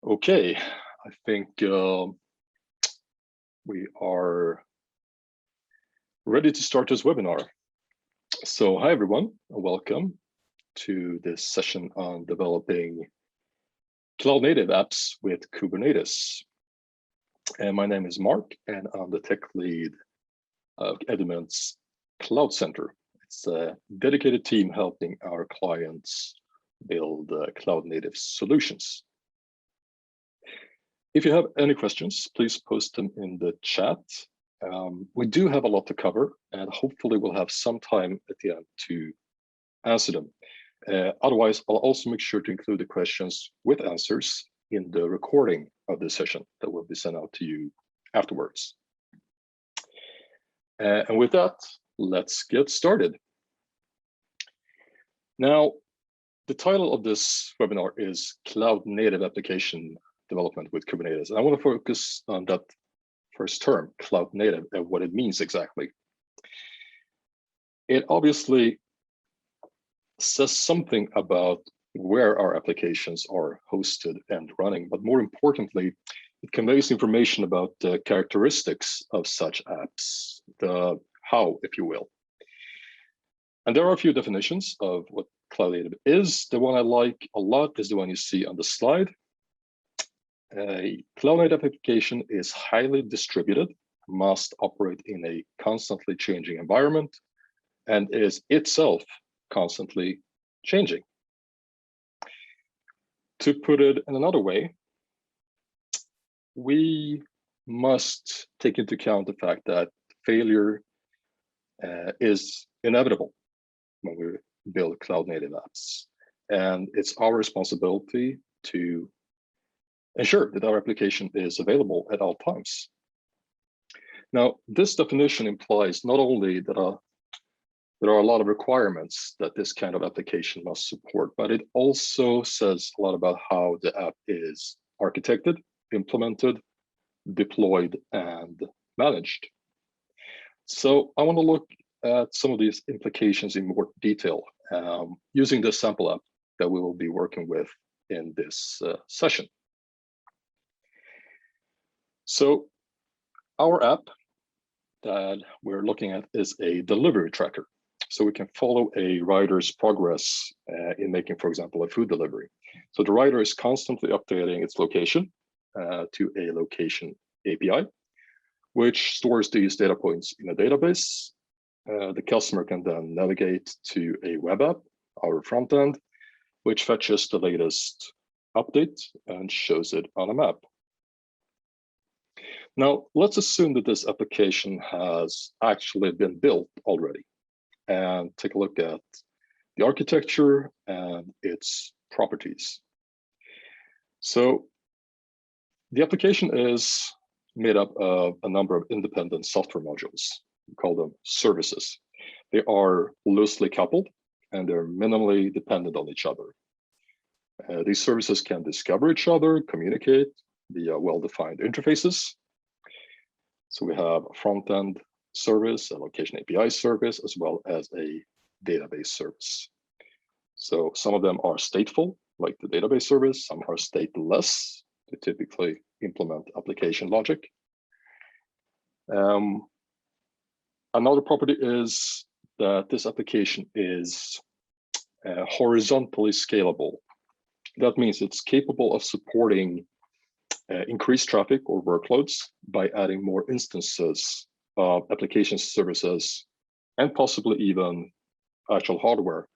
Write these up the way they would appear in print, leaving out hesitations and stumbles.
Okay, I think we are ready to start this webinar. So hi everyone, and welcome to this session on developing cloud native apps with Kubernetes. And my name is Mark, and I'm the tech lead of Edument's Cloud Center. It's a dedicated team helping our clients build cloud native solutions. If you have any questions, please post them in the chat. We do have a lot to cover, and hopefully we'll have some time at the end to answer them. Otherwise, I'll also make sure to include the questions with answers in the recording of the session that will be sent out to you afterwards. And with that, let's get started. Now, the title of this webinar is Cloud Native Application Development with Kubernetes. And I want to focus on that first term, cloud native, and what it means exactly. It obviously says something about where our applications are hosted and running, but more importantly, it conveys information about the characteristics of such apps, the how, if you will. And there are a few definitions of what cloud native is. The one I like a lot is the one you see on the slide. A cloud native application is highly distributed, must operate in a constantly changing environment, and is itself constantly changing. To put it in another way, we must take into account the fact that failure is inevitable when we build cloud native apps. And it's our responsibility to ensure that our application is available at all times. Now, this definition implies not only that there are a lot of requirements that this kind of application must support, but it also says a lot about how the app is architected, implemented, deployed, and managed. So I want to look at some of these implications in more detail using the sample app that we will be working with in this session. So our app that we're looking at is a delivery tracker. So we can follow a rider's progress in making, for example, a food delivery. So the rider is constantly updating its location to a location API, which stores these data points in a database. The customer can then navigate to a web app, our front end, which fetches the latest update and shows it on a map. Now, let's assume that this application has actually been built already and take a look at the architecture and its properties. So the application is made up of a number of independent software modules. We call them services. They are loosely coupled and they're minimally dependent on each other. These services can discover each other, communicate via well-defined interfaces. So we have a front-end service, a location API service, as well as a database service. So some of them are stateful, like the database service. Some are stateless. They typically implement application logic. Another property is that this application is horizontally scalable. That means it's capable of supporting increased traffic or workloads by adding more instances of application services and possibly even actual hardware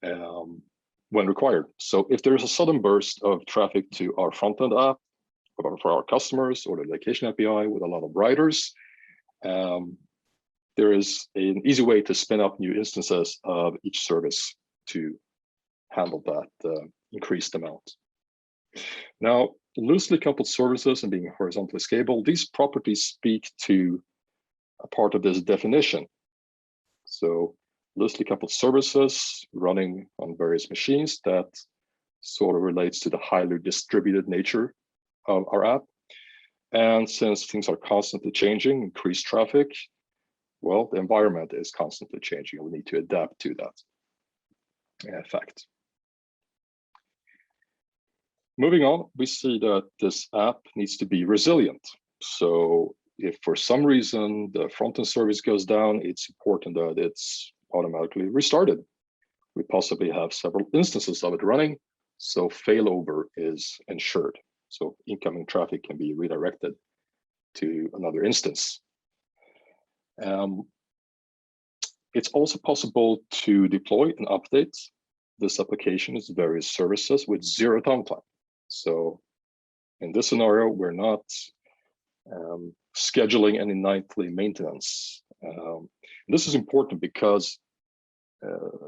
when required. So if there's a sudden burst of traffic to our front-end app or for our customers or the location API with a lot of riders, there is an easy way to spin up new instances of each service to handle that increased amount. Now, loosely coupled services and being horizontally scalable, these properties speak to a part of this definition. So loosely coupled services running on various machines, that sort of relates to the highly distributed nature of our app. And since things are constantly changing, increased traffic, well, the environment is constantly changing and we need to adapt to that fact. Moving on, we see that this app needs to be resilient. So if for some reason the front-end service goes down, it's important that it's automatically restarted. We possibly have several instances of it running, so failover is ensured. So incoming traffic can be redirected to another instance. It's also possible to deploy and update this application as various services with zero downtime. So in this scenario, we're not scheduling any nightly maintenance. This is important because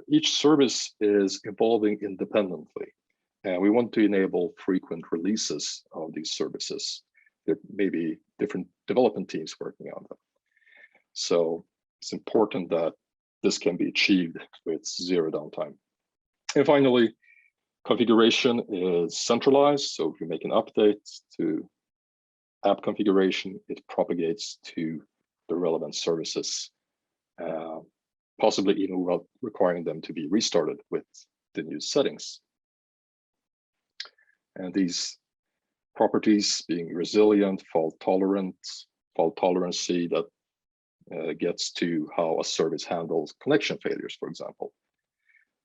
each service is evolving independently, and we want to enable frequent releases of these services. There may be different development teams working on them. So it's important that this can be achieved with zero downtime. And finally, configuration is centralized. So if we make an update to app configuration, it propagates to the relevant services, possibly even without requiring them to be restarted with the new settings. And these properties being resilient, fault tolerancy that gets to how a service handles connection failures, for example.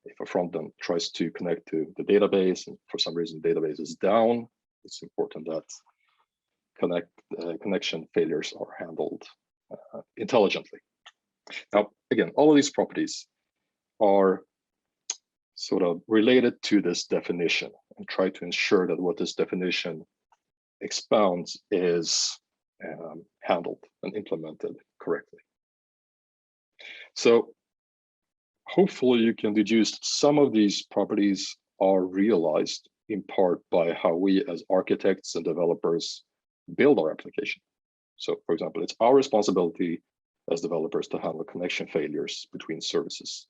If a front-end tries to connect to the database and for some reason the database is down, it's important that connection failures are handled intelligently. Now, again, all of these properties are sort of related to this definition and try to ensure that what this definition expounds is handled and implemented correctly. So hopefully you can deduce some of these properties are realized in part by how we as architects and developers build our application. So for example, it's our responsibility as developers to handle connection failures between services.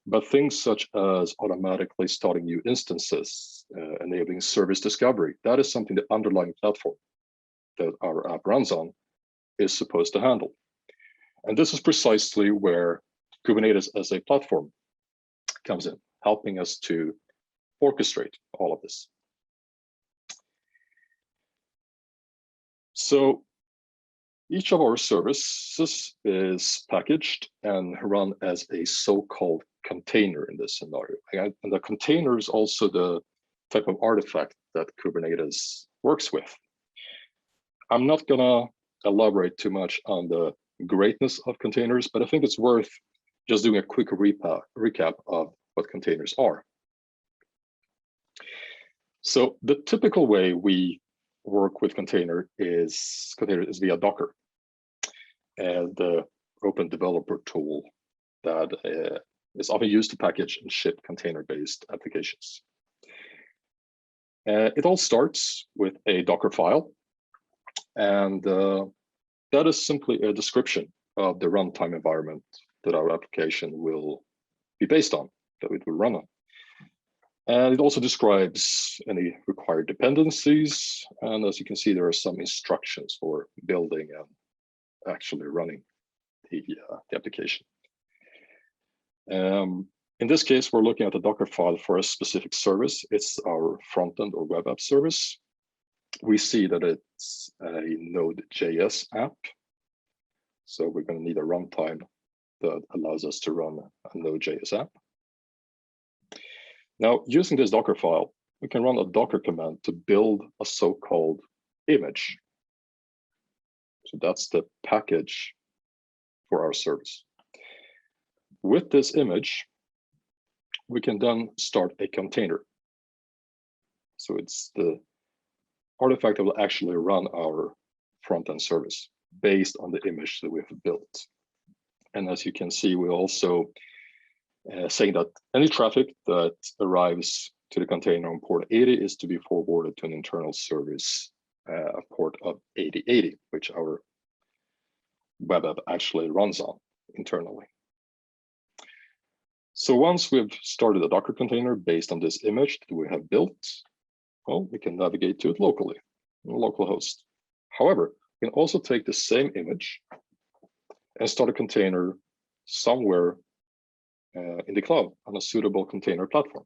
But things such as automatically starting new instances, enabling service discovery, that is something the underlying platform that our app runs on is supposed to handle. And this is precisely where Kubernetes as a platform comes in, helping us to orchestrate all of this. So each of our services is packaged and run as a so-called container in this scenario. And the container is also the type of artifact that Kubernetes works with. I'm not gonna elaborate too much on the greatness of containers, but I think it's worth just doing a quick recap of what containers are. So the typical way we work with container is via Docker, and the open developer tool that is often used to package and ship container-based applications. It all starts with a Docker file, and that is simply a description of the runtime environment that our application will be based on, that it will run on. And it also describes any required dependencies. And as you can see, there are some instructions for building and actually running the application. In this case, we're looking at the Docker file for a specific service. It's our front-end or web app service. We see that it's a Node.js app. So we're going to need a runtime that allows us to run a Node.js app. Now, using this Docker file, we can run a Docker command to build a so-called image. So that's the package for our service. With this image, we can then start a container. So it's the artifact that will actually run our front-end service based on the image that we have built. And as you can see, we also saying that any traffic that arrives to the container on port 80 is to be forwarded to an internal service, a port of 8080, which our web app actually runs on internally. So once we've started a Docker container based on this image that we have built, well, we can navigate to it locally, on localhost. However, we can also take the same image and start a container somewhere in the cloud on a suitable container platform.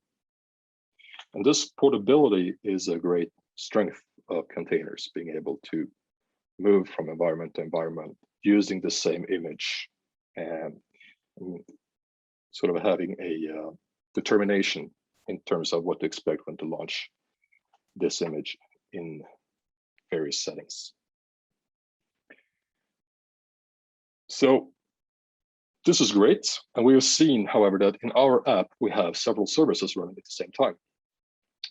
And this portability is a great strength of containers, being able to move from environment to environment using the same image and sort of having a determination in terms of what to expect when to launch this image in various settings. So this is great. And we have seen, however, that in our app, we have several services running at the same time.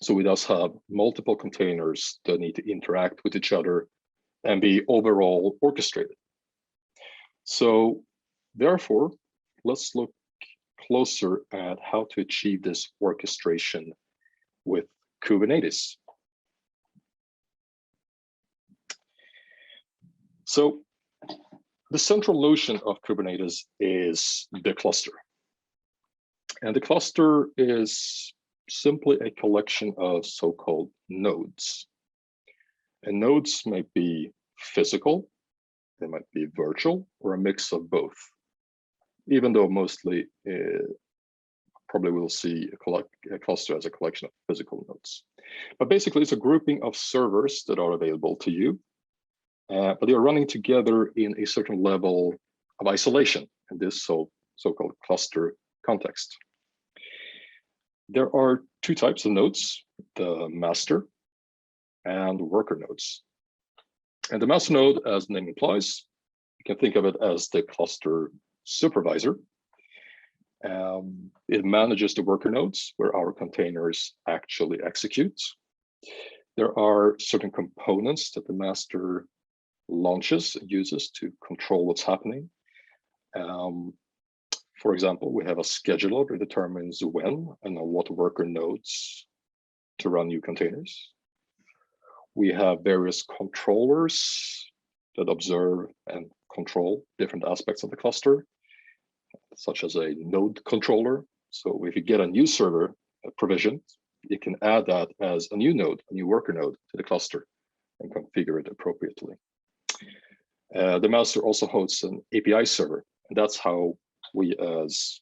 So we thus have multiple containers that need to interact with each other and be overall orchestrated. So therefore, let's look closer at how to achieve this orchestration with Kubernetes. So the central notion of Kubernetes is the cluster. And the cluster is simply a collection of so-called nodes. And nodes might be physical, they might be virtual, or a mix of both. Even though mostly probably we'll see a cluster as a collection of physical nodes. But basically it's a grouping of servers that are available to you, but they are running together in a certain level of isolation in this so-called cluster context. There are two types of nodes, the master and worker nodes. And the master node, as the name implies, you can think of it as the cluster supervisor. It manages the worker nodes where our containers actually execute. There are certain components that the master launches and uses to control what's happening. For example, we have a scheduler that determines when and on what worker nodes to run new containers. We have various controllers that observe and control different aspects of the cluster, such as a node controller. So if you get a new server provision, you can add that as a new node, a new worker node to the cluster and configure it appropriately. The master also hosts an API server, and that's how we as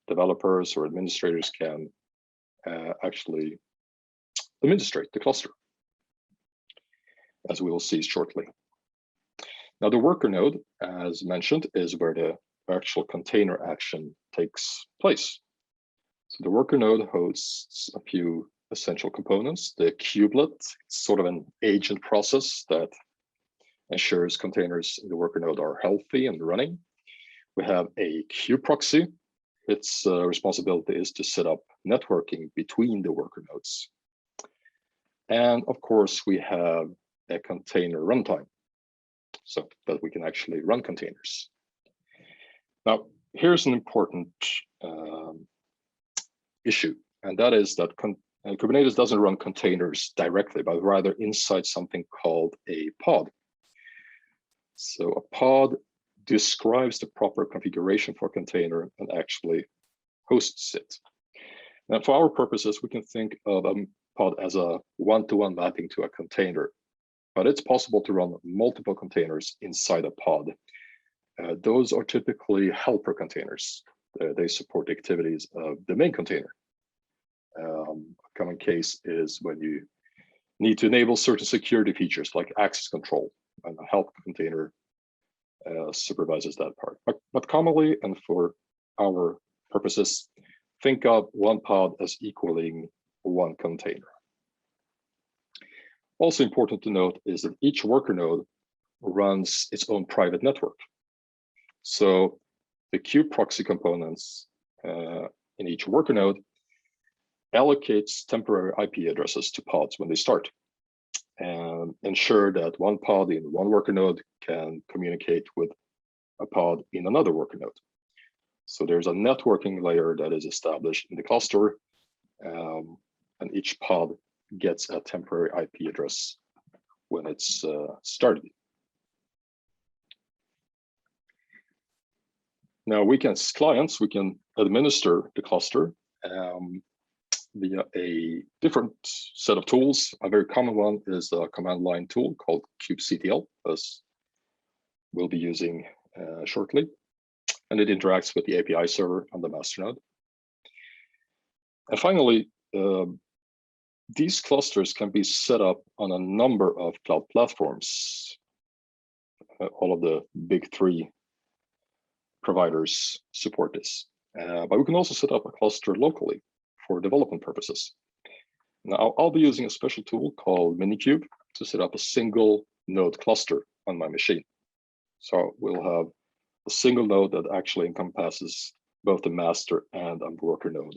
developers or administrators can actually administrate the cluster, as we will see shortly. Now, the worker node, as mentioned, is where the actual container action takes place. So the worker node hosts a few essential components. The kubelet, it's sort of an agent process that ensures containers in the worker node are healthy and running. We have a kube proxy. Its responsibility is to set up networking between the worker nodes. And of course, we have a container runtime so that we can actually run containers. Now, here's an important issue, and that is that Kubernetes doesn't run containers directly, but rather inside something called a pod. So a pod describes the proper configuration for a container and actually hosts it. Now, for our purposes, we can think of a pod as a one-to-one mapping to a container, but it's possible to run multiple containers inside a pod. Those are typically helper containers. They support the activities of the main container. A common case is when you need to enable certain security features like access control, and a help container supervises that part. But commonly, and for our purposes, think of one pod as equaling one container. Also important to note is that each worker node runs its own private network. So the kube proxy components in each worker node allocates temporary IP addresses to pods when they start, and ensure that one pod in one worker node can communicate with a pod in another worker node. So there's a networking layer that is established in the cluster, and each pod gets a temporary IP address when it's started. Now, we can, as clients, we can administer the cluster via a different set of tools. A very common one is a command line tool called kubectl, as we'll be using shortly. And it interacts with the API server on the master node. And finally, these clusters can be set up on a number of cloud platforms. All of the big three providers support this. But we can also set up a cluster locally for development purposes. Now, I'll be using a special tool called Minikube to set up a single node cluster on my machine. So we'll have a single node that actually encompasses both the master and a worker node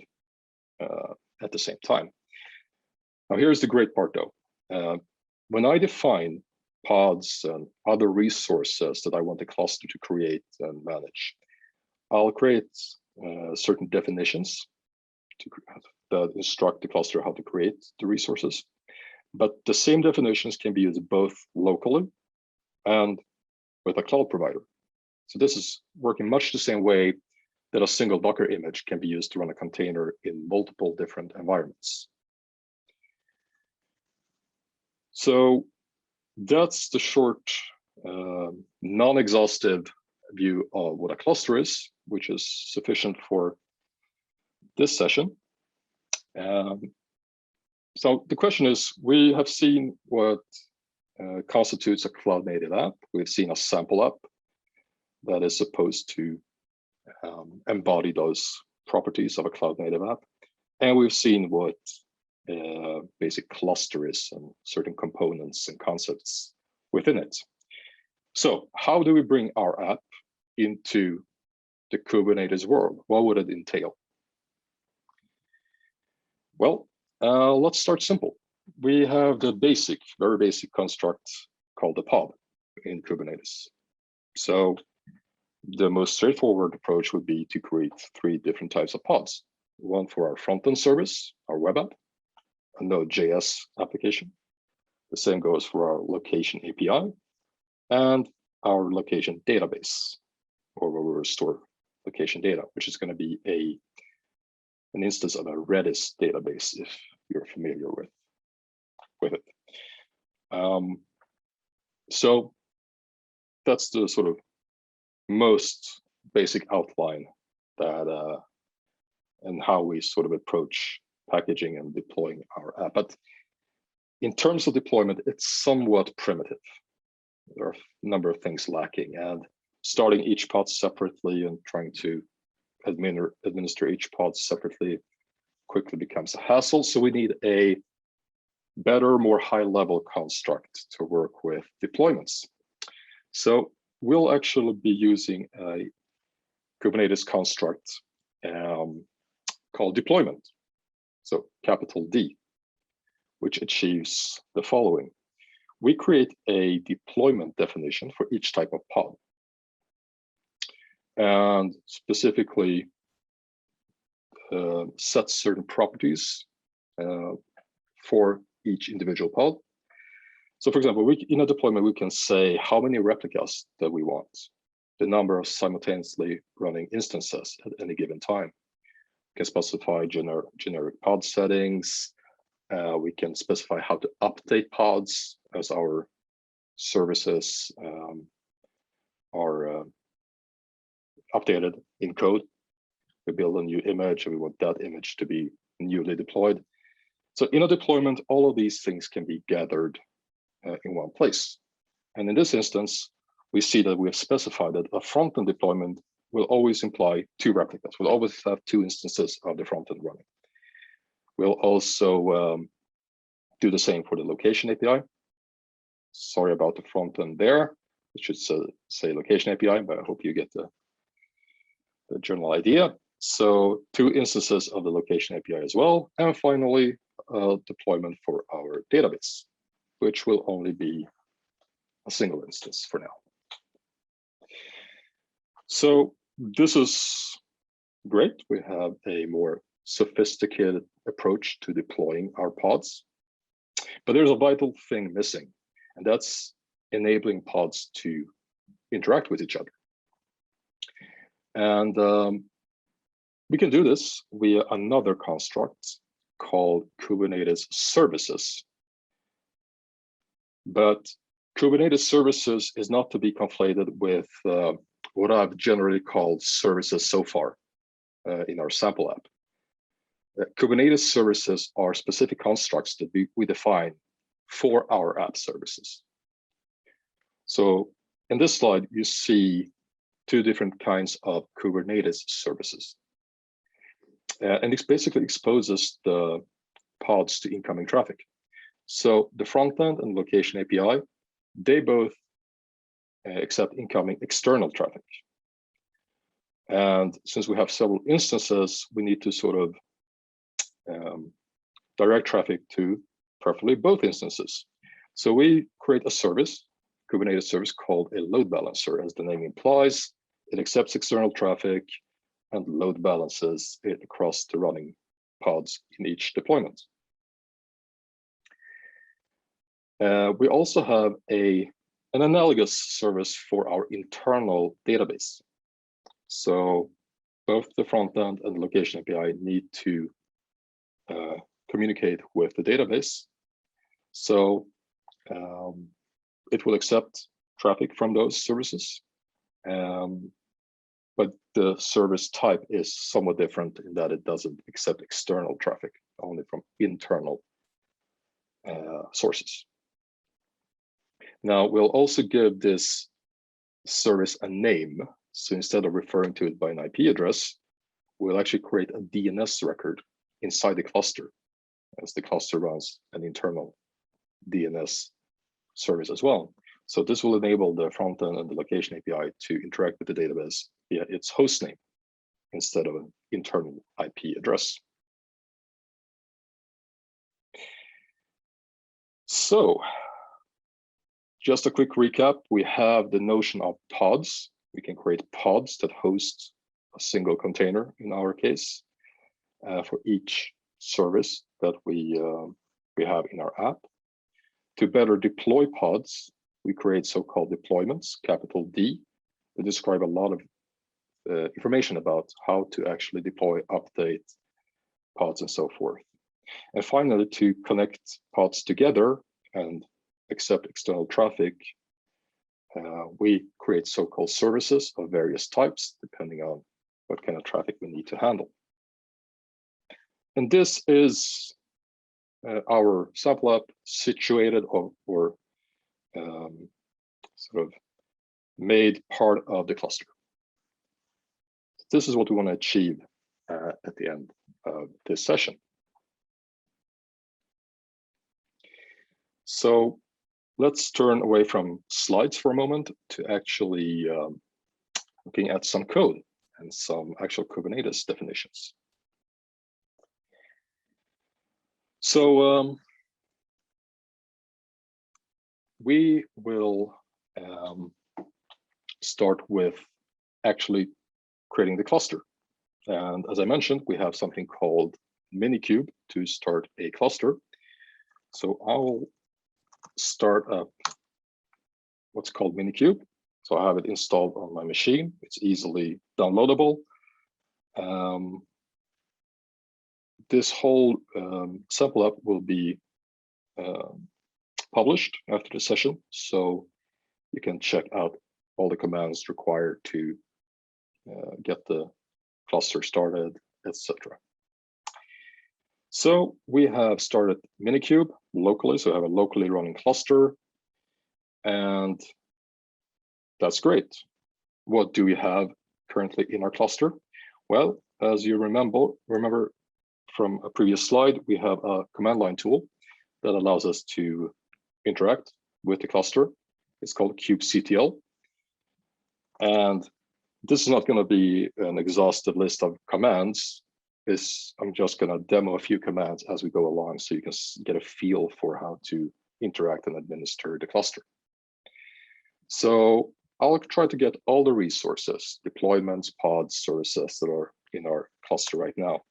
at the same time. Now, here's the great part though. When I define pods and other resources that I want the cluster to create and manage, I'll create certain definitions that instruct the cluster how to create the resources. But the same definitions can be used both locally and with a cloud provider. So this is working much the same way that a single Docker image can be used to run a container in multiple different environments. So that's the short, non-exhaustive view of what a cluster is, which is sufficient for this session. So the question is, we have seen what constitutes a cloud-native app. We've seen a sample app that is supposed to embody those properties of a cloud-native app. And we've seen what basic cluster is and certain components and concepts within it. So how do we bring our app into the Kubernetes world? What would it entail? Well, let's start simple. We have the basic, very basic construct called the pod in Kubernetes. So the most straightforward approach would be to create 3 different types of pods. One for our front-end service, our web app, a Node.js application. The same goes for our location API and our location database, or where we store location data, which is going to be an instance of a Redis database, if you're familiar with it. So that's the sort of most basic outline that and how we sort of approach packaging and deploying our app. But in terms of deployment, it's somewhat primitive. There are a number of things lacking, and starting each pod separately and trying to administer each pod separately quickly becomes a hassle. So we need a better, more high-level construct to work with deployments. So we'll actually be using a Kubernetes construct called deployment. So capital D, which achieves the following. We create a deployment definition for each type of pod. And specifically set certain properties for each individual pod. So for example, in a deployment, we can say how many replicas that we want, the number of simultaneously running instances at any given time. We can specify generic pod settings. We can specify how to update pods as our services are updated in code. We build a new image and we want that image to be newly deployed. So in a deployment, all of these things can be gathered in one place. And in this instance, we see that we have specified that a front-end deployment will always imply 2 replicas. We'll always have 2 instances of the front-end running. We'll also do the same for the location API. Sorry about the front-end there. It should say location API, but I hope you get the general idea. So 2 instances of the location API as well. And finally, deployment for our database, which will only be a single instance for now. So this is great. We have a more sophisticated approach to deploying our pods. But there's a vital thing missing, and that's enabling pods to interact with each other. And we can do this via another construct called Kubernetes services. But Kubernetes services is not to be conflated with what I've generally called services so far in our sample app. Kubernetes services are specific constructs that we define for our app services. So in this slide, you see two different kinds of Kubernetes services. And it basically exposes the pods to incoming traffic. So the front end and location API, they both accept incoming external traffic. And since we have several instances, we need to sort of direct traffic to preferably both instances. So we create a service, Kubernetes service called a load balancer. As the name implies, it accepts external traffic and load balances it across the running pods in each deployment. We also have an analogous service for our internal database. So both the front end and the location API need to communicate with the database. So it will accept traffic from those services. But the service type is somewhat different in that it doesn't accept external traffic, only from internal sources. Now, we'll also give this service a name. So instead of referring to it by an IP address, we'll actually create a DNS record inside the cluster, as the cluster runs an internal DNS service as well. So this will enable the front end and the location API to interact with the database via its host name instead of an internal IP address. So just a quick recap, we have the notion of pods. We can create pods that host a single container in our case for each service that we have in our app. To better deploy pods, we create so-called deployments, capital D, that describe a lot of information about how to actually deploy, update pods, and so forth. And finally, to connect pods together and accept external traffic, we create so-called services of various types, depending on what kind of traffic we need to handle. And this is our sample app situated or sort of made part of the cluster. This is what we want to achieve at the end of this session. So let's turn away from slides for a moment to actually looking at some code and some actual Kubernetes definitions. So we will start with actually creating the cluster. And as I mentioned, we have something called Minikube to start a cluster. So I'll start up what's called Minikube. So I have it installed on my machine. It's easily downloadable. This whole sample app will be published after the session, so you can check out all the commands required to get the cluster started, etc. So we have started Minikube locally, so I have a locally running cluster, and that's great. What do we have currently in our cluster? Well, as you remember from a previous slide, we have a command line tool that allows us to interact with the cluster. It's called kubectl. And this is not going to be an exhaustive list of commands. I'm just going to demo a few commands as we go along so you can get a feel for how to interact and administer the cluster. So I'll try to get all the resources, deployments, pods, services that are in our cluster right now.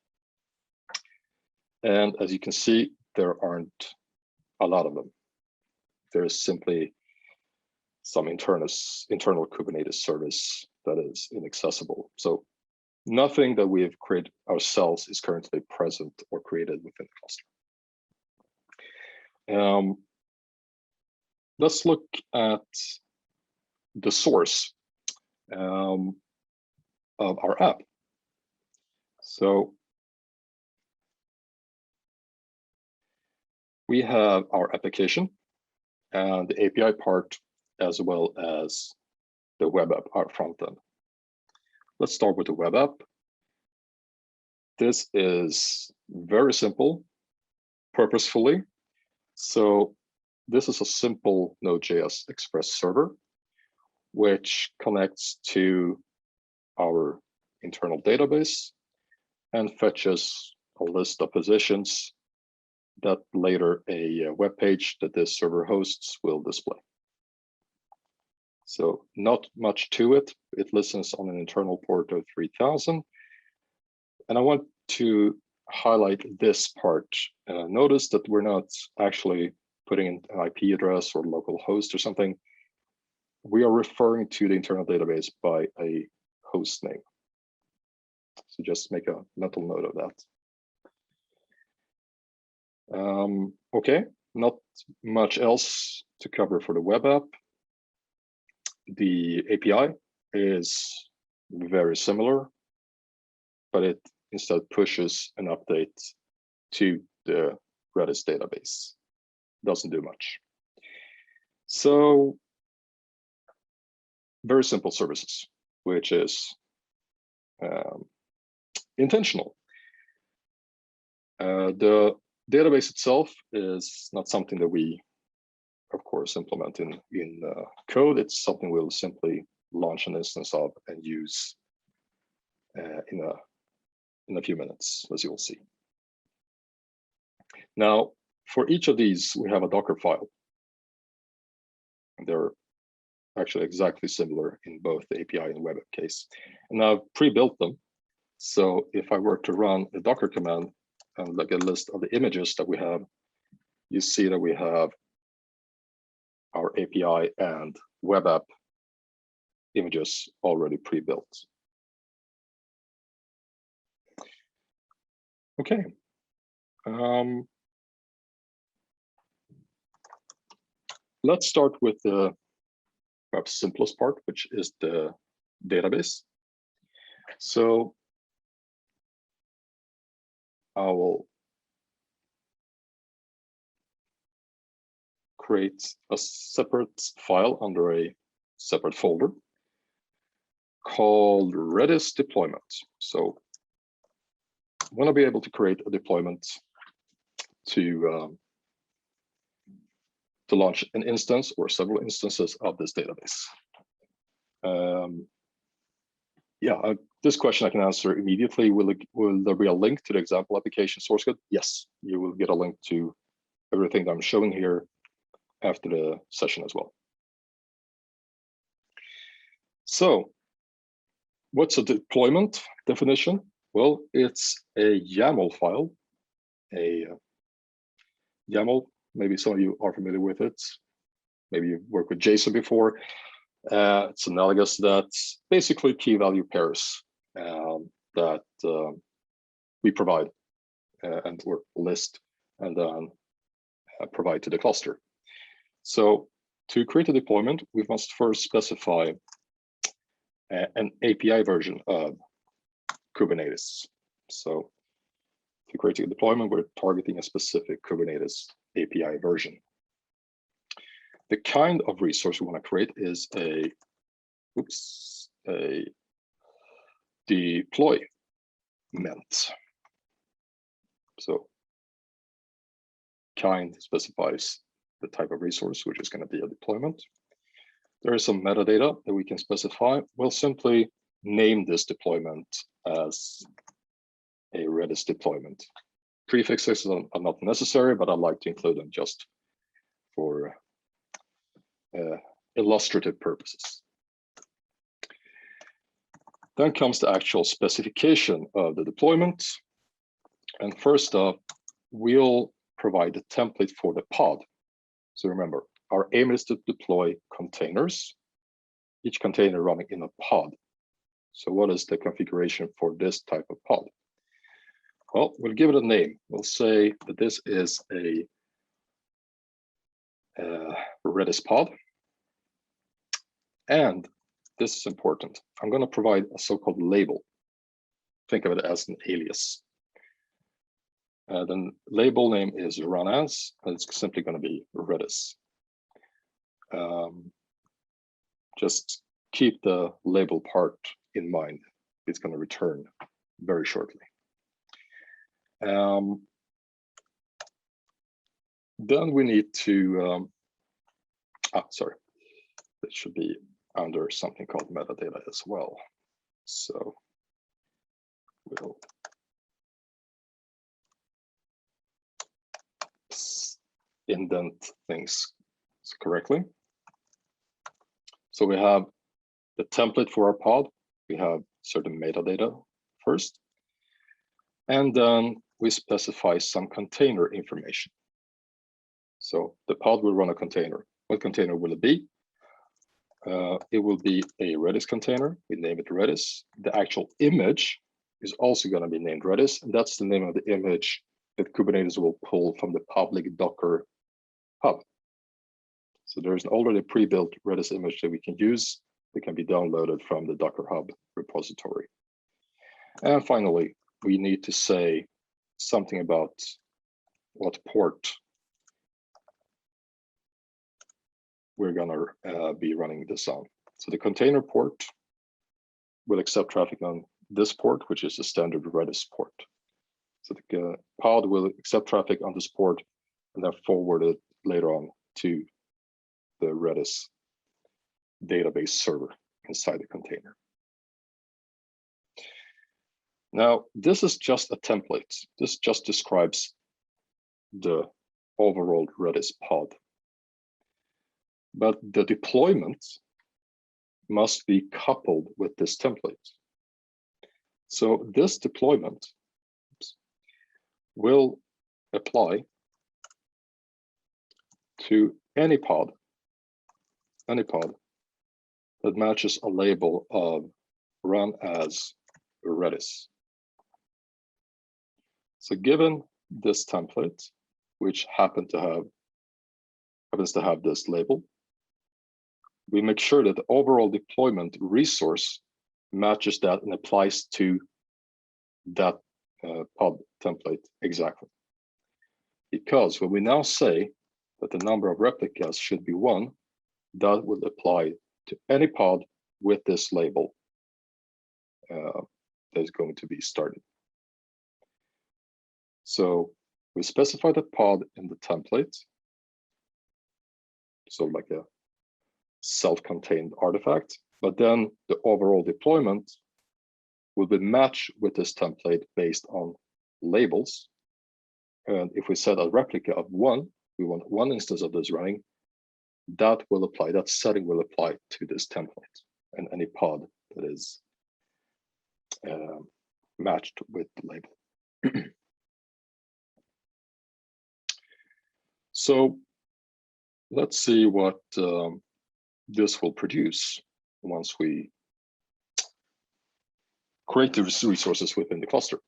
And as you can see, there aren't a lot of them. There is simply some internal Kubernetes service that is inaccessible. So nothing that we have created ourselves is currently present or created within the cluster. Let's look at the source of our app. So we have our application and the API part, as well as the web app, our front end. Let's start with the web app. This is very simple, purposefully. So this is a simple Node.js Express server, which connects to our internal database and fetches a list of positions that later a web page that this server hosts will display. So not much to it. It listens on an internal port of 3000. And I want to highlight this part. Notice that we're not actually putting in an IP address or local host or something. We are referring to the internal database by a host name. So just make a mental note of that. Okay, not much else to cover for the web app. The API is very similar, but it instead pushes an update to the Redis database. Doesn't do much. So very simple services, which is intentional. The database itself is not something that we, of course, implement in code. It's something we'll simply launch an instance of and use in a few minutes, as you'll see. Now, for each of these, we have a Docker file. They're actually exactly similar in both the API and web app case. And I've pre-built them. So if I were to run a Docker command and look at a list of the images that we have, you see that we have our API and web app images already pre-built. Okay. Let's start with the perhaps simplest part, which is the database. So I will create a separate file under a separate folder called Redis deployment. So I want to be able to create a deployment to launch an instance or several instances of this database. This question I can answer immediately. Will there be a link to the example application source code? Yes, you will get a link to everything that I'm showing here after the session as well. So what's a deployment definition? Well, it's a YAML file. A YAML, maybe some of you are familiar with it. Maybe you've worked with JSON before. It's analogous to that. Basically key value pairs that we provide and or list and then provide to the cluster. So to create a deployment, we must first specify an API version of Kubernetes. So to create a deployment, we're targeting a specific Kubernetes API version. The kind of resource we want to create is a deployment. So kind specifies the type of resource, which is going to be a deployment. There is some metadata that we can specify. We'll simply name this deployment as a Redis deployment. Prefixes are not necessary, but I'd like to include them just for illustrative purposes. Then comes the actual specification of the deployment. And first up, we'll provide the template for the pod. So remember, our aim is to deploy containers, each container running in a pod. So what is the configuration for this type of pod? Well, we'll give it a name. We'll say that this is a Redis pod. And this is important. I'm going to provide a so-called label. Think of it as an alias. Then label name is run as, and it's simply going to be Redis. Just keep the label part in mind. It's going to return very shortly. Then we need to, sorry, it should be under something called metadata as well. So we'll indent things correctly. So we have the template for our pod. We have certain metadata first, and then we specify some container information. So the pod will run a container. What container will it be? It will be a Redis container. We name it Redis. The actual image is also going to be named Redis, and that's the name of the image that Kubernetes will pull from the public Docker hub. So there's an already pre-built Redis image that we can use. It can be downloaded from the Docker hub repository. And finally, we need to say something about what port we're gonna be running this on. So the container port will accept traffic on this port, which is the standard Redis port. So the pod will accept traffic on this port and then forward it later on to the Redis database server inside the container. Now, this is just a template. This just describes the overall Redis pod. But the deployment must be coupled with this template. So this deployment will apply to any pod that matches a label of run as Redis. So given this template, which happens to have this label, we make sure that the overall deployment resource matches that and applies to that pod template exactly. Because when we now say that the number of replicas should be 1, that will apply to any pod with this label that is going to be started. So we specify the pod in the template, so like a self-contained artifact, but then the overall deployment will be matched with this template based on labels. And if we set a replica of 1, we want 1 instance of this running, that will apply, that setting will apply to this template and any pod that is matched with the label. So let's see what this will produce once we create the resources within the cluster.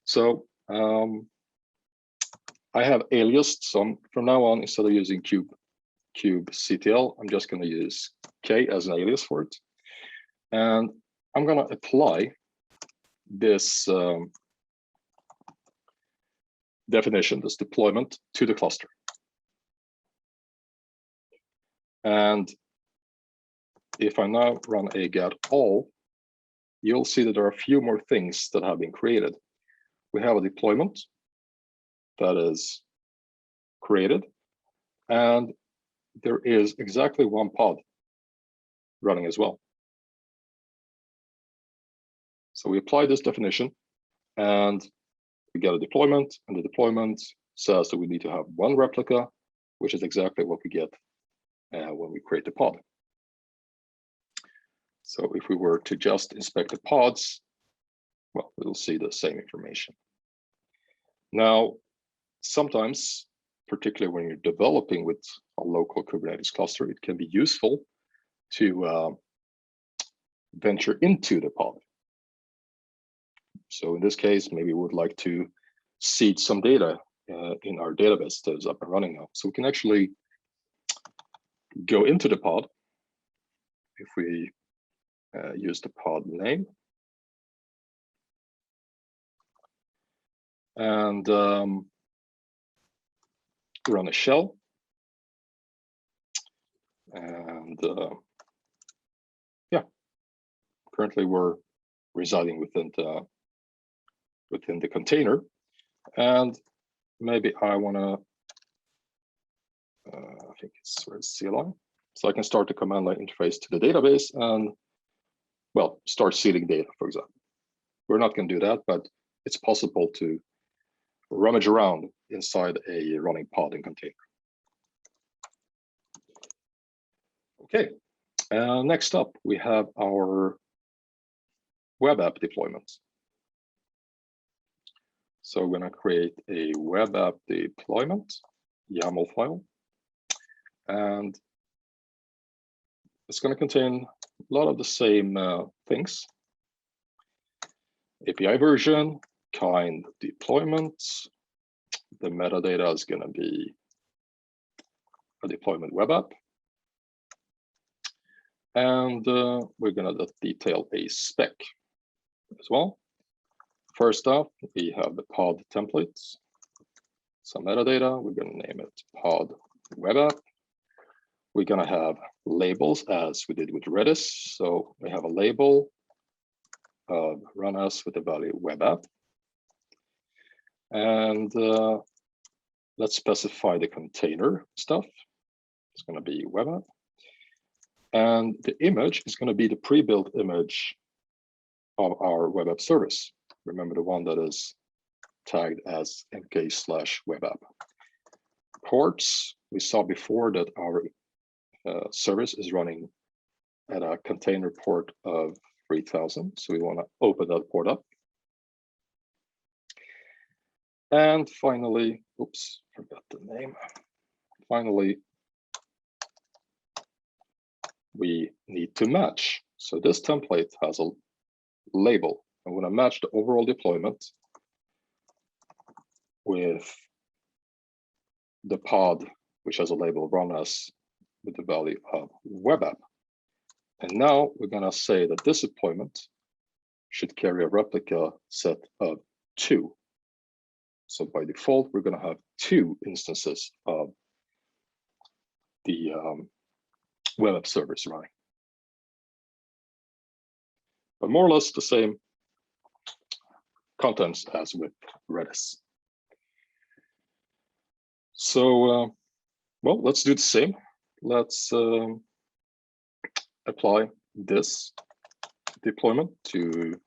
So I have aliased, so from now on, instead of using kubectl, I'm just going to use K as an alias for it. And I'm going to apply this definition, this deployment, to the cluster. And if I now run a get all, you'll see that there are a few more things that have been created. We have a deployment that is created, and there is exactly 1 pod running as well. So we apply this definition, and we get a deployment, and the deployment says that we need to have 1 replica, which is exactly what we get when we create the pod. So if we were to just inspect the pods, well, we'll see the same information. Now, sometimes, particularly when you're developing with a local Kubernetes cluster, it can be useful to venture into the pod. So in this case, maybe we would like to seed some data in our database that is up and running now. So we can actually go into the pod. If we use the pod name, and run a shell. And yeah, currently we're residing within the container, and maybe I want to. I think it's where's CLI, so I can start the command line interface to the database and, well, start sealing data, for example. We're not going to do that, but it's possible to rummage around inside a running pod and container. Okay, next up, we have our web app deployment. So we're going to create a web app deployment YAML file, and it's going to contain a lot of the same things. API version, kind deployment. The metadata is going to be a deployment web app. And we're going to detail a spec as well. First up, we have the pod templates. Some metadata, we're going to name it pod web app. We're going to have labels as we did with Redis. So we have a label of run as with the value web app. And let's specify the container stuff. It's going to be web app. And the image is going to be the pre-built image of our web app service. Remember the one that is tagged as mk/web app. Ports, we saw before that our service is running at a container port of 3000. So we want to open that port up. And finally, oops, forgot the name. Finally, we need to match. So this template has a label. I'm going to match the overall deployment with the pod, which has a label run as with the value of web app. And now we're going to say that this deployment should carry a replica set of 2. So by default, we're going to have 2 instances of the web app service running. But more or less the same contents as with Redis. So, well, let's do the same. Let's apply this deployment to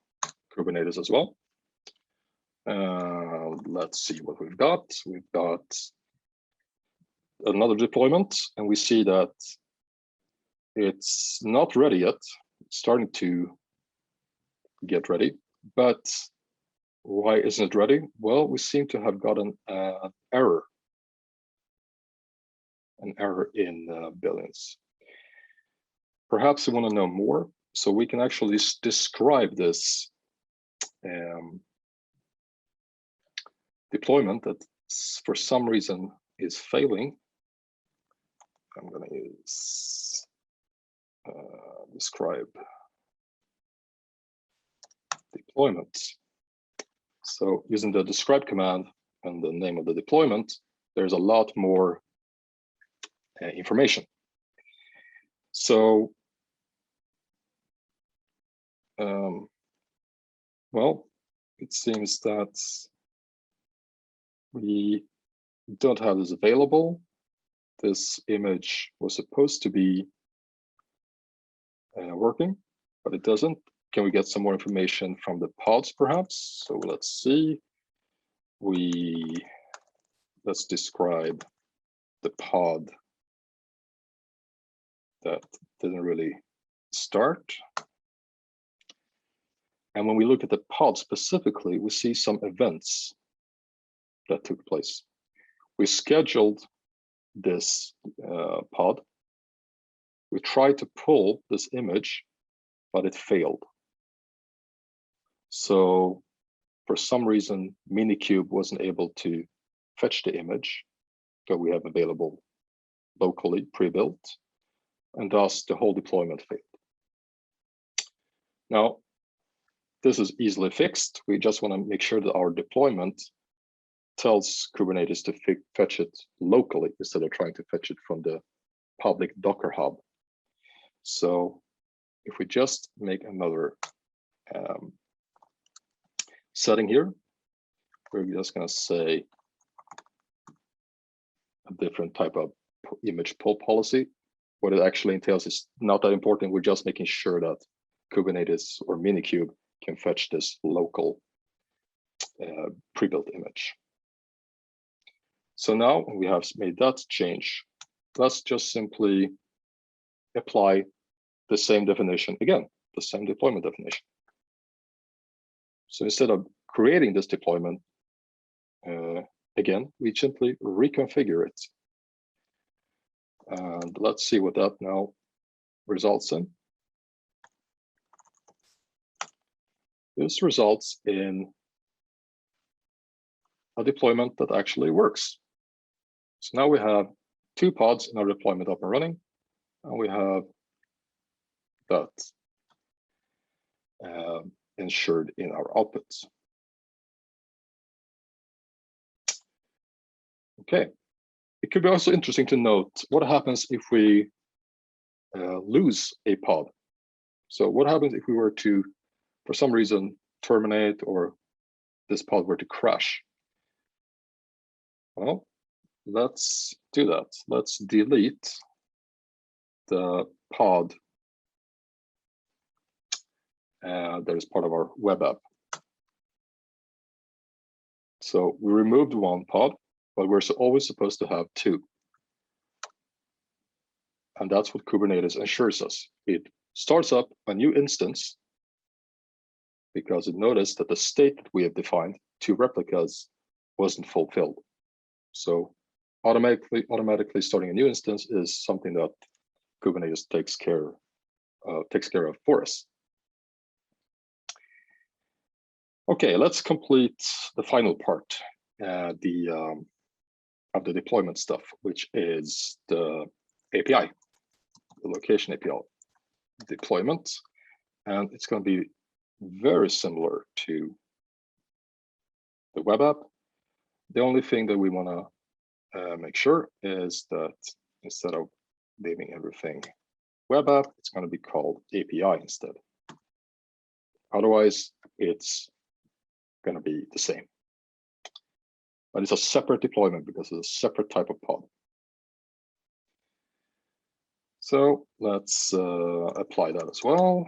Kubernetes as well. Let's see what we've got. We've got another deployment, and we see that it's not ready yet. It's starting to get ready, but why isn't it ready? Well, we seem to have gotten an error in billions. Perhaps you want to know more, so we can actually describe this deployment that for some reason is failing. I'm going to use describe deployment. So using the describe command and the name of the deployment, there's a lot more information. So, well, it seems that we don't have this available. This image was supposed to be working, but it doesn't. Can we get some more information from the pods, perhaps? So let's see. Let's describe the pod that didn't really start. And when we look at the pod specifically, we see some events that took place. We scheduled this pod. We tried to pull this image, but it failed. So for some reason, Minikube wasn't able to fetch the image that we have available locally pre-built, and thus the whole deployment failed. Now, this is easily fixed. We just want to make sure that our deployment tells Kubernetes to fetch it locally instead of trying to fetch it from the public Docker hub. So if we just make another setting here, we're just going to say a different type of image pull policy. What it actually entails is not that important. We're just making sure that Kubernetes or Minikube can fetch this local pre-built image. So now we have made that change. Let's just simply apply the same definition again, the same deployment definition. So instead of creating this deployment, again, we simply reconfigure it. And let's see what that now results in. This results in a deployment that actually works. So now we have 2 pods in our deployment up and running, and we have that ensured in our outputs. Okay, it could be also interesting to note what happens if we lose a pod. So what happens if we were to, for some reason, terminate or this pod were to crash? Well, let's do that. Let's delete the pod that is part of our web app. So we removed 1 pod, but we're always supposed to have 2. And that's what Kubernetes assures us. It starts up a new instance because it noticed that the state that we have defined, 2 replicas, wasn't fulfilled. So automatically starting a new instance is something that Kubernetes takes care of for us. Okay, let's complete the final part of the deployment stuff, which is the API, the location API deployment. And it's going to be very similar to the web app. The only thing that we want to make sure is that instead of naming everything web app, it's going to be called API instead. Otherwise, it's going to be the same. But it's a separate deployment because it's a separate type of pod. So let's apply that as well.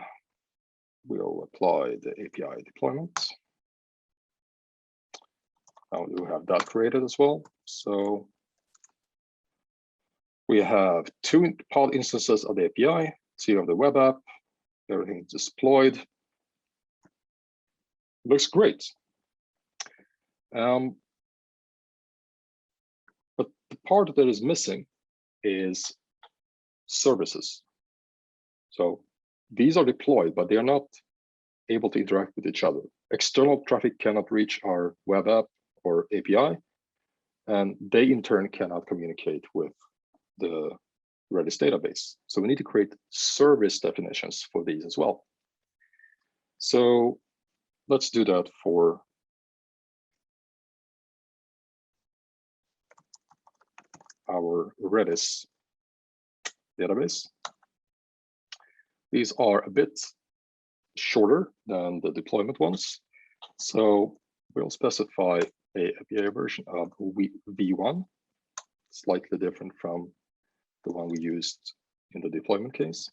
We'll apply the API deployment. Now we have that created as well. So we have 2 pod instances of the API, 2 of the web app. Everything is deployed. Looks great. But the part that is missing is services. So these are deployed, but they are not able to interact with each other. External traffic cannot reach our web app or API, and they in turn cannot communicate with the Redis database. So we need to create service definitions for these as well. So let's do that for our Redis database. These are a bit shorter than the deployment ones. So we'll specify a API version of v1, slightly different from the one we used in the deployment case.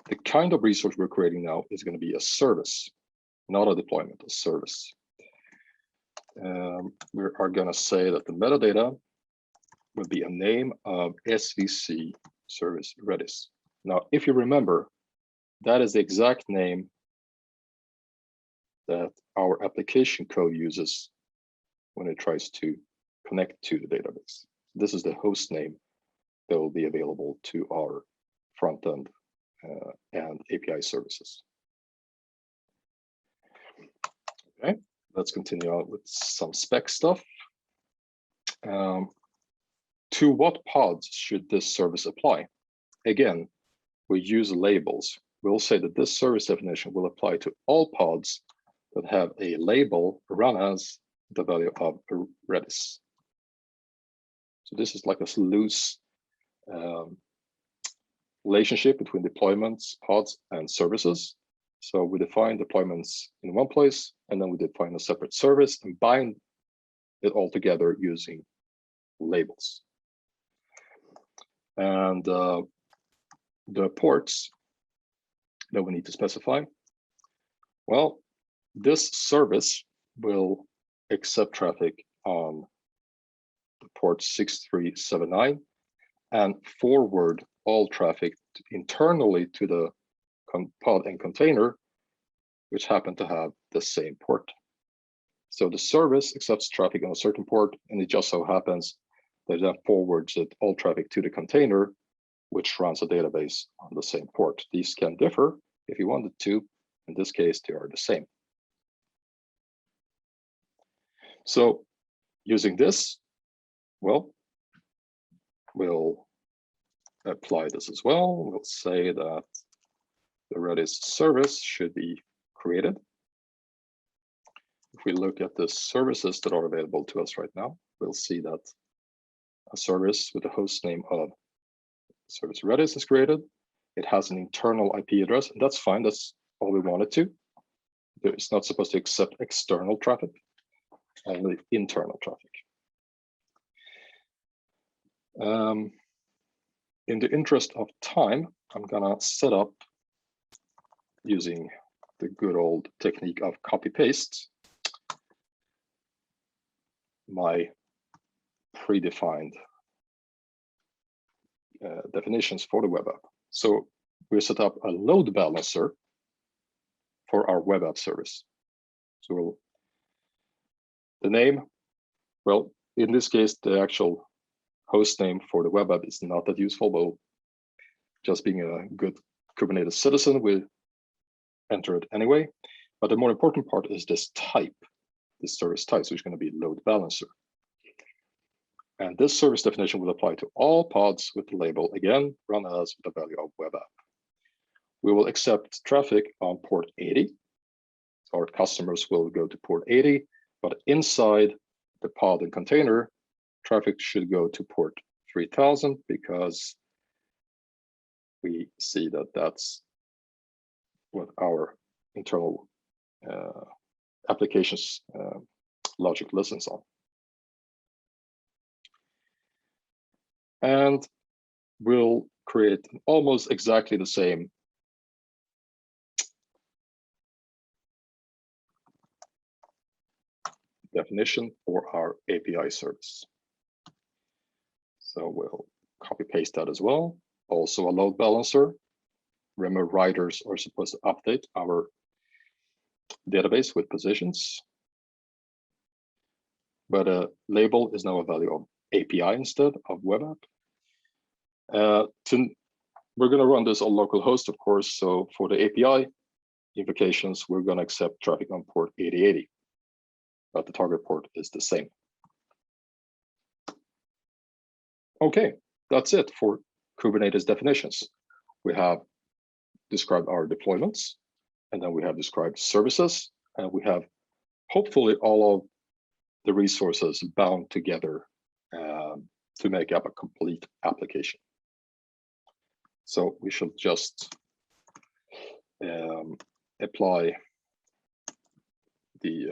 The kind of resource we're creating now is going to be a service, not a deployment, a service. We are going to say that the metadata will be a name of SVC service Redis. Now, if you remember, that is the exact name that our application code uses when it tries to connect to the database. This is the host name that will be available to our front end and API services. Okay, let's continue on with some spec stuff. To what pods should this service apply? Again, we use labels. We'll say that this service definition will apply to all pods that have a label run as the value of Redis. So this is like a loose relationship between deployments, pods, and services. So we define deployments in one place, and then we define a separate service and bind it all together using labels. And the ports that we need to specify, well, this service will accept traffic on the port 6379 and forward all traffic internally to the pod and container, which happen to have the same port. So the service accepts traffic on a certain port, and it just so happens that it forwards all traffic to the container, which runs a database on the same port. These can differ if you wanted to. In this case, they are the same. So using this, well, we'll apply this as well. We'll say that the Redis service should be created. If we look at the services that are available to us right now, we'll see that a service with a host name of service Redis is created. It has an internal IP address, and that's fine. That's all we wanted to. It's not supposed to accept external traffic, only internal traffic. In the interest of time, I'm gonna set up using the good old technique of copy paste my predefined definitions for the web app. So we set up a load balancer for our web app service. So the name, well, in this case, the actual host name for the web app is not that useful, but just being a good Kubernetes citizen, we enter it anyway. But the more important part is this type, this service type, so it's going to be load balancer. And this service definition will apply to all pods with the label, again, run as with the value of web app. We will accept traffic on port 80. So our customers will go to port 80, but inside the pod and container, traffic should go to port 3000 because we see that that's what our internal applications logic listens on. And we'll create almost exactly the same definition for our API service. So we'll copy paste that as well. Also a load balancer. Remember, writers are supposed to update our database with positions. But a label is now a value of API instead of web app. We're going to run this on local host, of course. So for the API invocations, we're going to accept traffic on port 8080, but the target port is the same. Okay, that's it for Kubernetes definitions. We have described our deployments, and then we have described services, and we have hopefully all of the resources bound together to make up a complete application. So we should just apply the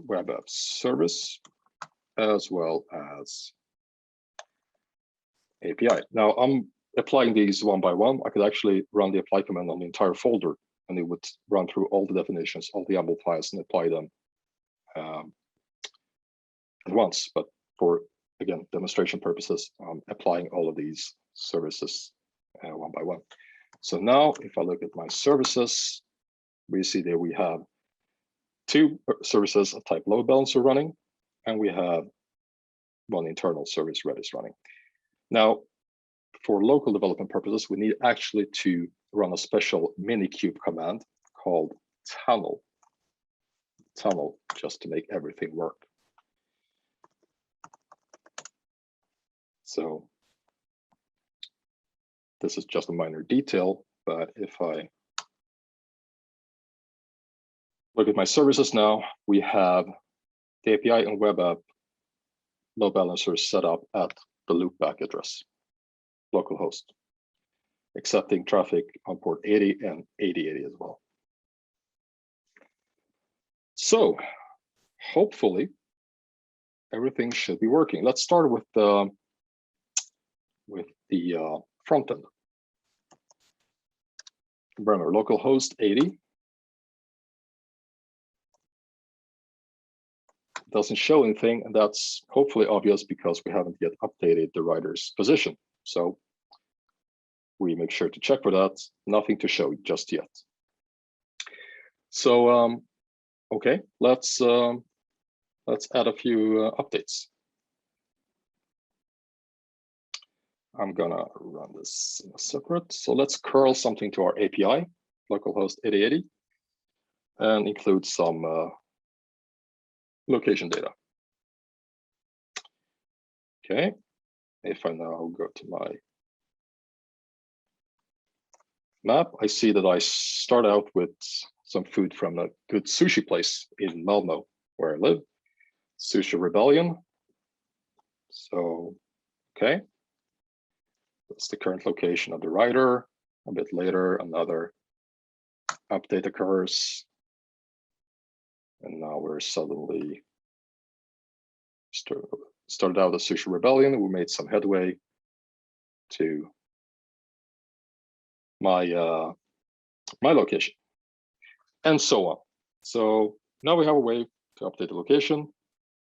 web app service as well as API. Now I'm applying these one by one. I could actually run the apply command on the entire folder, and it would run through all the definitions, all the YAML files, and apply them at once. But for, again, demonstration purposes, I'm applying all of these services one by one. So now if I look at my services, we see that we have two services of type load balancer running, and we have one internal service Redis running. Now, for local development purposes, we need actually to run a special minikube command called tunnel, just to make everything work. So this is just a minor detail, but if I Look at my services now. We have the API and web app load balancer set up at the loopback address, localhost, accepting traffic on port 80 and 8080 as well. So hopefully everything should be working. Let's start with the front end. Remember, localhost 80 doesn't show anything, and that's hopefully obvious because we haven't yet updated the writer's position. So we make sure to check for that. Nothing to show just yet. So okay, let's add a few updates. I'm gonna run this separate. So let's curl something to our API, localhost 8080, and include some location data. Okay, if I now go to my map, I see that I start out with some food from a good sushi place in Malmo, where I live, Sushi Rebellion. So, okay, that's the current location of the writer. A bit later, another update occurs. And now we're suddenly started out as Sushi Rebellion. We made some headway to my my location, and so on. So now we have a way to update the location.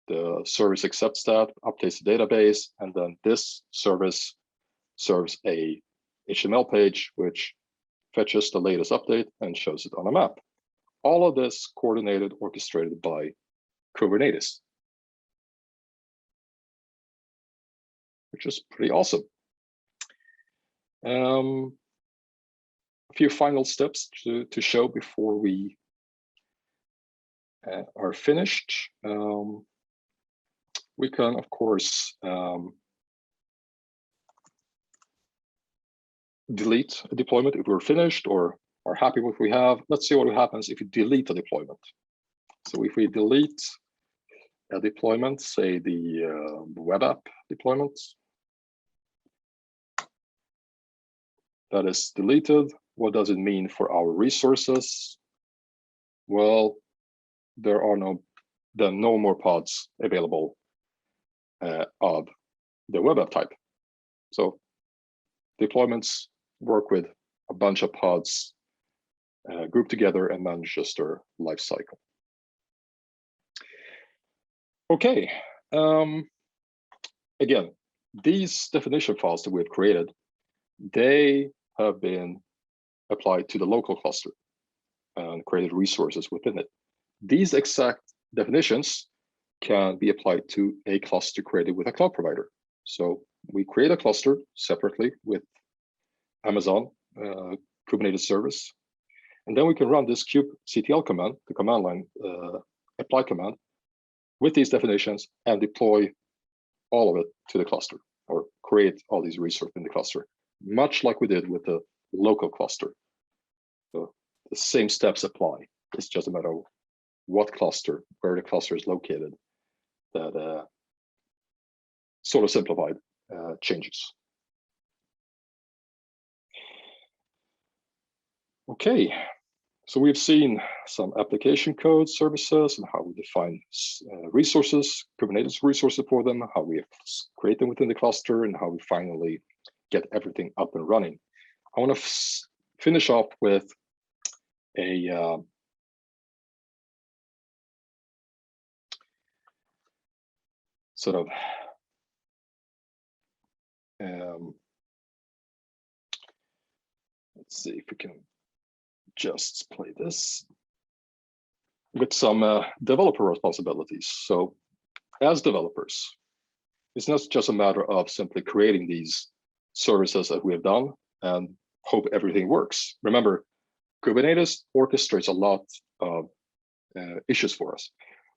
The service accepts that, updates the database, and then this service serves a HTML page which fetches the latest update and shows it on a map. All of this coordinated, orchestrated by Kubernetes, which is pretty awesome. A few final steps to show before we are finished. We can, of course, delete a deployment if we're finished or are happy with what we have. Let's see what happens if you delete a deployment. So if we delete a deployment, say the web app deployment, that is deleted. What does it mean for our resources? Well, there are no more pods available of the web app type. So deployments work with a bunch of pods grouped together and manage just their life cycle. Okay. Again, these definition files that we've created, they have been applied to the local cluster and created resources within it. These exact definitions can be applied to a cluster created with a cloud provider. So we create a cluster separately with Amazon Kubernetes service, and then we can run this kubectl command, the command line apply command, with these definitions and deploy all of it to the cluster, or create all these resources in the cluster, much like we did with the local cluster. So the same steps apply. It's just a matter of what cluster, where the cluster is located, that sort of simplified changes. Okay, so we've seen some application code services and how we define resources, Kubernetes resources for them, how we create them within the cluster, and how we finally get everything up and running. I want to finish off with a sort of let's see if we can just play this with some developer responsibilities. So as developers, it's not just a matter of simply creating these services that we have done and hope everything works. Remember, Kubernetes orchestrates a lot of issues for us,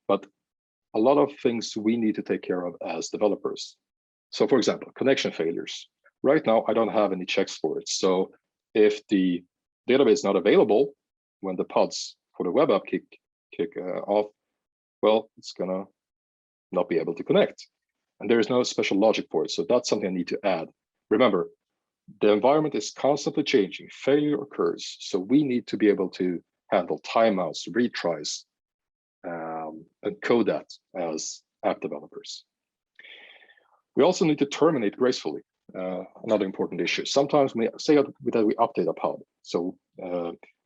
but a lot of things we need to take care of as developers. So for example, connection failures. Right now, I don't have any checks for it. So if the database is not available when the pods for the web app kick kick off, well, it's gonna not be able to connect. And there is no special logic for it. So that's something I need to add. Remember, the environment is constantly changing. Failure occurs. So we need to be able to handle timeouts, retries, and code that as app developers. We also need to terminate gracefully. Another important issue. Sometimes we say that we update a pod. So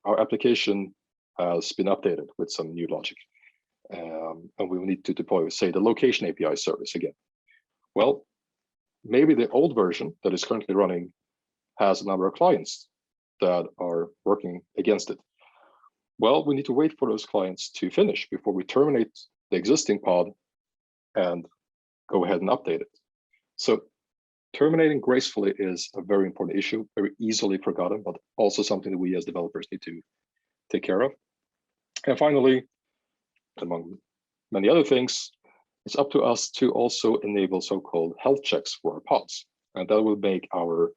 our application has been updated with some new logic. And we will need to deploy, say, the location API service again. Well, maybe the old version that is currently running has a number of clients that are working against it. Well, we need to wait for those clients to finish before we terminate the existing pod and go ahead and update it. So terminating gracefully is a very important issue, very easily forgotten, but also something that we as developers need to take care of. And finally, among many other things, it's up to us to also enable so-called health checks for our pods. And that will make our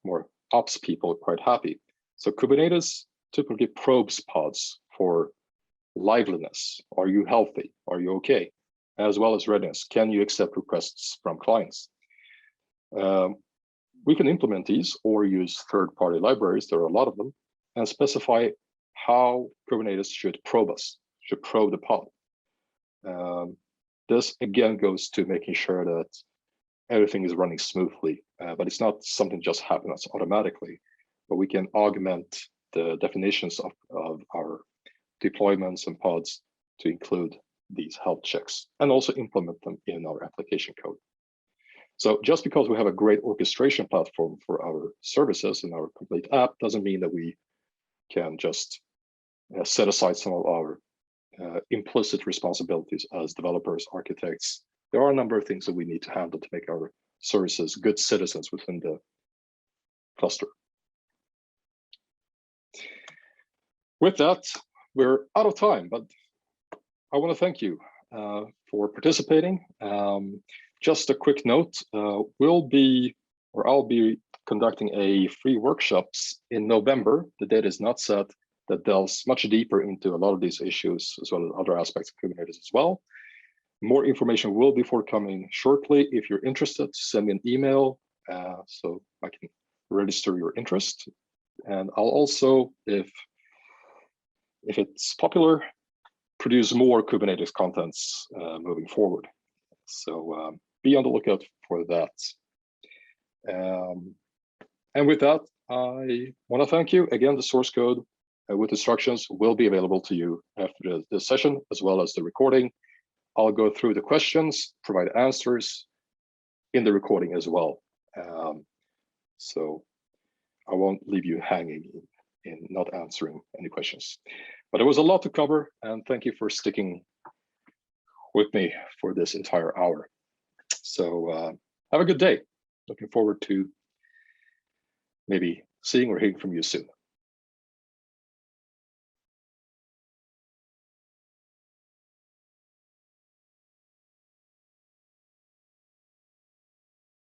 more ops people quite happy. So Kubernetes typically probes pods for liveliness. Are you healthy? Are you okay? As well as readiness. Can you accept requests from clients? We can implement these or use third-party libraries, there are a lot of them, and specify how Kubernetes should probe us, should probe the pod. This again goes to making sure that everything is running smoothly, but it's not something just happens automatically, but we can augment the definitions of our deployments and pods to include these health checks and also implement them in our application code. So just because we have a great orchestration platform for our services and our complete app doesn't mean that we can just set aside some of our implicit responsibilities as developers, architects. There are a number of things that we need to handle to make our services good citizens within the cluster. With that, we're out of time, but I want to thank you for participating. Just a quick note, I'll be conducting a free workshops in November. The date is not set, that delves much deeper into a lot of these issues, as well as other aspects of Kubernetes as well. More information will be forthcoming shortly. If you're interested, send me an email so I can register your interest. And I'll also, if it's popular, produce more Kubernetes contents moving forward. So be on the lookout for that. And with that, I want to thank you. Again, the source code with instructions will be available to you after this session, as well as the recording. I'll go through the questions, provide answers in the recording as well. So I won't leave you hanging in not answering any questions. But there was a lot to cover, and thank you for sticking with me for this entire hour. So have a good day. Looking forward to maybe seeing or hearing from you soon.